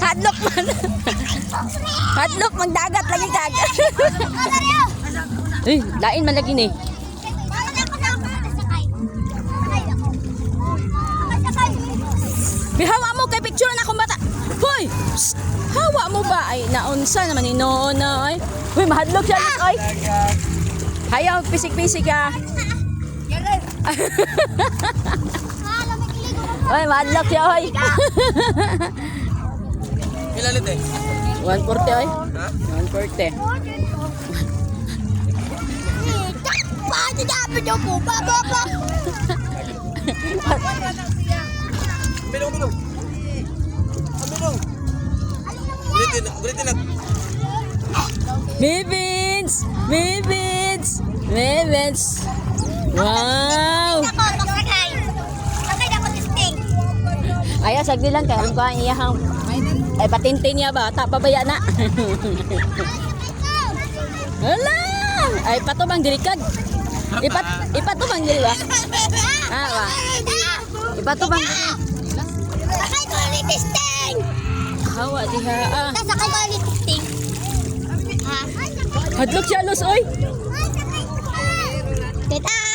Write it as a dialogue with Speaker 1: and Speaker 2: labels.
Speaker 1: Hadlok man. Hadlok magdagat lagi kag. Eh, lain man lagi ni. Bihawa mo kay picture na akong bata. Hoy! Psst! Hawa mo ba? Ay, naunsa naman ni Noon na. Hoy, mahadlok siya. Oy! Hayaw, pisik-pisik ka. Hoy, mahadlok siya, hoy.
Speaker 2: Ilalit eh.
Speaker 1: 140, hoy.
Speaker 2: Ha?
Speaker 1: 140.
Speaker 3: Paano dapat yung po? Baba!
Speaker 2: Bilong, bilong. Bilong. Gulitin na.
Speaker 1: Bibins! Bibins! Bibins! Wow!
Speaker 3: Sakay na ko testing.
Speaker 1: Ay, sagdi lang kay alam ko ang iyahang ay patintin niya ba? Tapabaya na. Hala! Ay patubang dirikad. Ipatubang diri ba? Ah, ba. Ipatubang.
Speaker 3: Sakay ko ulit testing.
Speaker 1: Hawa diha. Ah.
Speaker 3: Sakay ko ulit testing. Ha?
Speaker 1: Hadlok siya los oy.
Speaker 3: Tita!